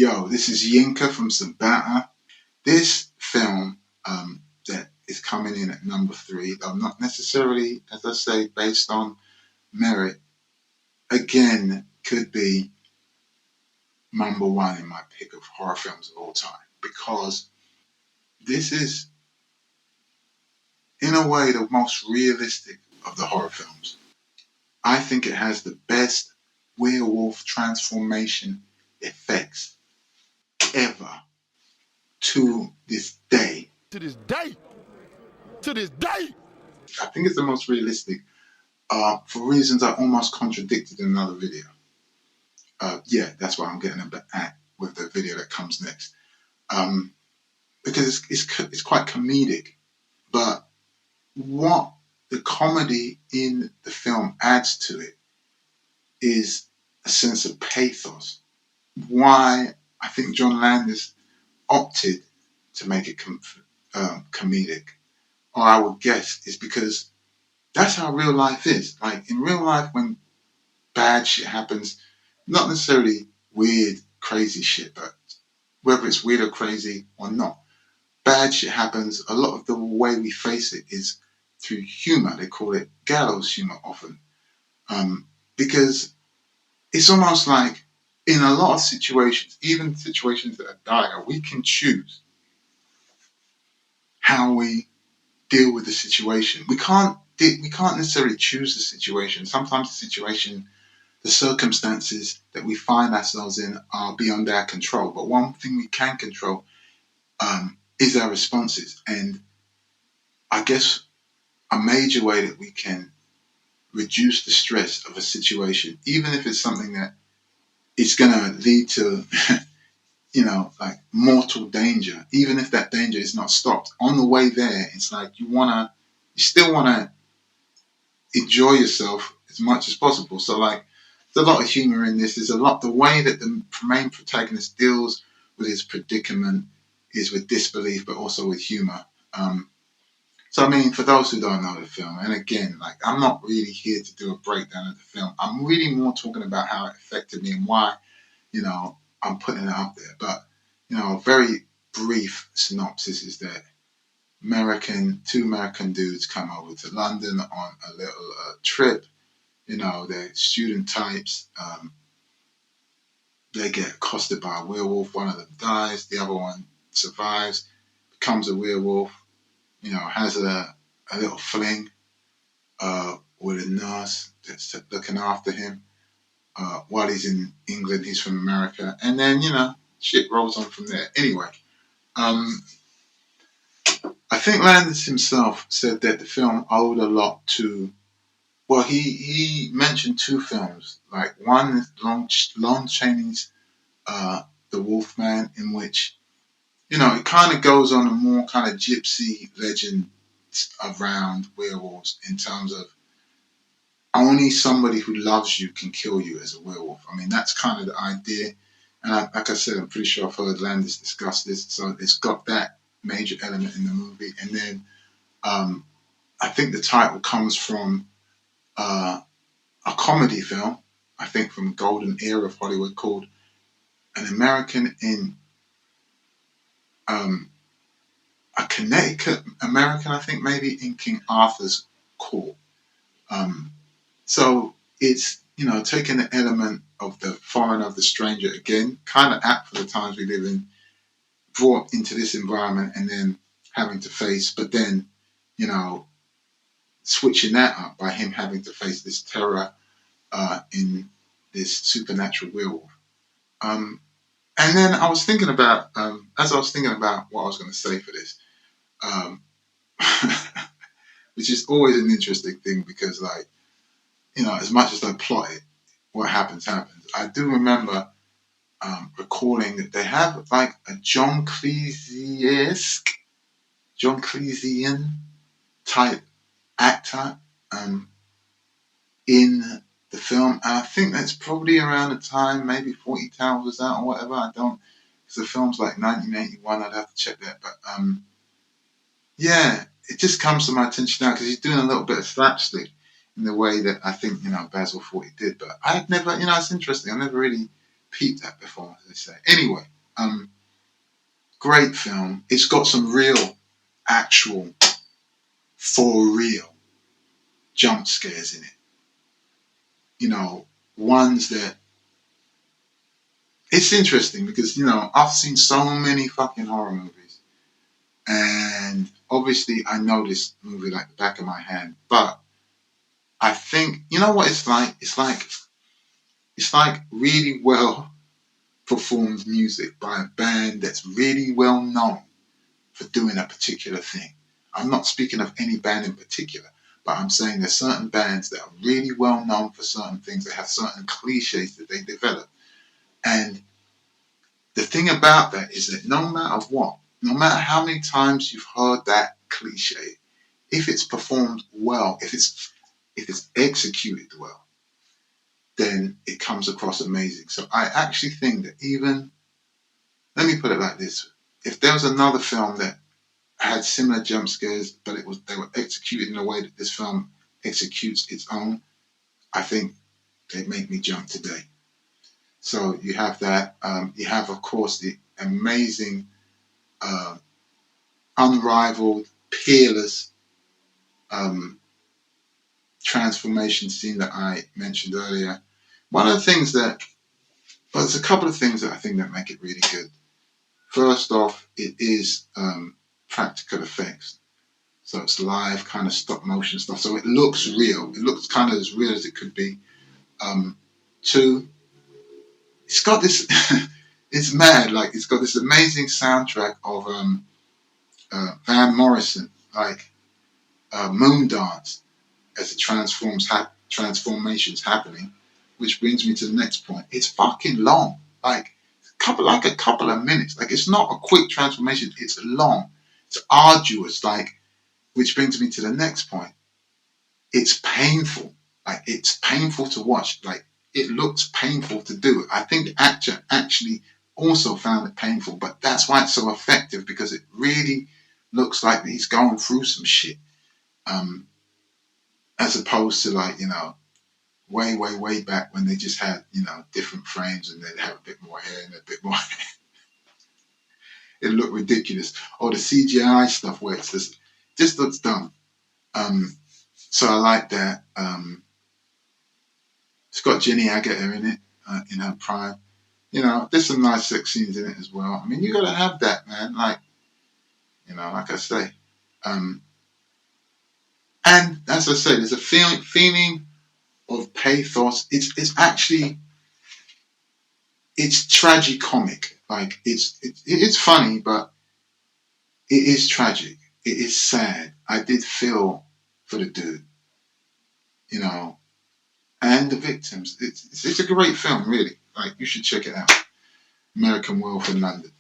Yo, this is Yinka from Sabata. This film that is coming in at number 3, though not necessarily, as I say, based on merit, again could be number 1 in my pick of horror films of all time. Because this is, in a way, the most realistic of the horror films. I think it has the best werewolf transformation effects ever to this day. To this day. To this day. I think it's the most realistic for reasons I almost contradicted in another video. Yeah, that's why I'm getting a bit at with the video that comes next. Because it's quite comedic. But what the comedy in the film adds to it is a sense of pathos. Why I think John Landis opted to make it comedic, or I would guess, is because that's how real life is. Like in real life, when bad shit happens, not necessarily weird, crazy shit, but whether it's weird or crazy or not, bad shit happens. A lot of the way we face it is through humor. They call it gallows humor often, because it's almost like in a lot of situations, even situations that are dire, we can choose how we deal with the situation. We can't necessarily choose the situation. Sometimes the circumstances that we find ourselves in are beyond our control. But one thing we can control is our responses. And I guess a major way that we can reduce the stress of a situation, even if it's something that is going to lead to, like mortal danger, even if that danger is not stopped on the way there, it's like you still want to enjoy yourself as much as possible. So like, there's a lot of humor in this. There's a lot, the way that the main protagonist deals with his predicament is with disbelief, but also with humor. So I mean, for those who don't know the film, and again, like I'm not really here to do a breakdown of the film. I'm really more talking about how it affected me and why, I'm putting it up there. But, a very brief synopsis is that two American dudes come over to London on a little trip. They're student types. They get accosted by a werewolf. One of them dies. The other one survives, becomes a werewolf, has a little fling with a nurse that's looking after him. While he's in England, he's from America. And then, shit rolls on from there. Anyway, I think Landis himself said that the film owed a lot to, well, he mentioned 2 films. Like one is Lon Chaney's The Wolfman, in which, it kind of goes on a more kind of gypsy legend around werewolves in terms of only somebody who loves you can kill you as a werewolf. I mean, that's kind of the idea. And like I said, I'm pretty sure I've heard Landis discuss this. So it's got that major element in the movie. And then I think the title comes from a comedy film, I think from golden era of Hollywood, called An American in a Connecticut American, I think maybe, in King Arthur's court. So it's, taking the element of the foreign, of the stranger again, kind of apt for the times we live in, brought into this environment and then having to face, but then, switching that up by him having to face this terror in this supernatural werewolf. And then I was thinking about, as I was thinking about what I was going to say for this, which is always an interesting thing because, like, as much as I plot it, what happens. I do remember recalling that they have like a John Cleese-esque type actor in the film. And I think that's probably around the time maybe 40 Towers was out or whatever. I don't, because the film's like 1981. I'd have to check that. But yeah, it just comes to my attention now because he's doing a little bit of slapstick in the way that I think, Basil Fawlty did. But I had never, it's interesting. I never really peeped that before, as they say. Anyway, great film. It's got some real, actual, for real jump scares in it. You know, ones that it's interesting because, you know, I've seen so many fucking horror movies, and obviously I know this movie like the back of my hand, but I think, you know what it's like? It's like really well performed music by a band that's really well known for doing a particular thing. I'm not speaking of any band in particular, but I'm saying there's certain bands that are really well known for certain things. They have certain cliches that they develop. And the thing about that is that no matter what, no matter how many times you've heard that cliche, if it's performed well, if it's executed well, then it comes across amazing. So I actually think that even, let me put it like this, if there was another film that had similar jump scares, but they were executed in a way that this film executes its own, I think they'd make me jump today. So you have that. You have, of course, the amazing, uh, unrivaled, peerless um, transformation scene that I mentioned earlier. One of the things that, well, there's a couple of things that I think that make it really good. First off, it is practical effects. So it's live, kind of stop motion stuff. So it looks real. It looks kind of as real as it could be. Two, it's got this, it's mad. Like, it's got this amazing soundtrack of Van Morrison, like Moondance, as the transformation's happening, which brings me to the next point. It's fucking long, like a couple of minutes. Like, it's not a quick transformation. It's long. It's arduous. Like, which brings me to the next point. It's painful. Like, it's painful to watch. Like, it looks painful to do. I think the actor actually also found it painful, but that's why it's so effective, because it really looks like he's going through some shit. As opposed to, like, you know, way, way, way back when they just had, you know, different frames and they'd have a bit more hair and a bit more. It looked ridiculous. Or the CGI stuff where it's just looks dumb. So I like that. It's got Jenny Agutter in it, in her prime. You know, there's some nice sex scenes in it as well. I mean, you gotta have that, man. Like, you know, like I say. And as I said, there's a feeling of pathos. It's actually, it's tragicomic. Like, it's funny, but it is tragic. It is sad. I did feel for the dude, you know, and the victims. It's a great film, really. Like, you should check it out. American Werewolf in London.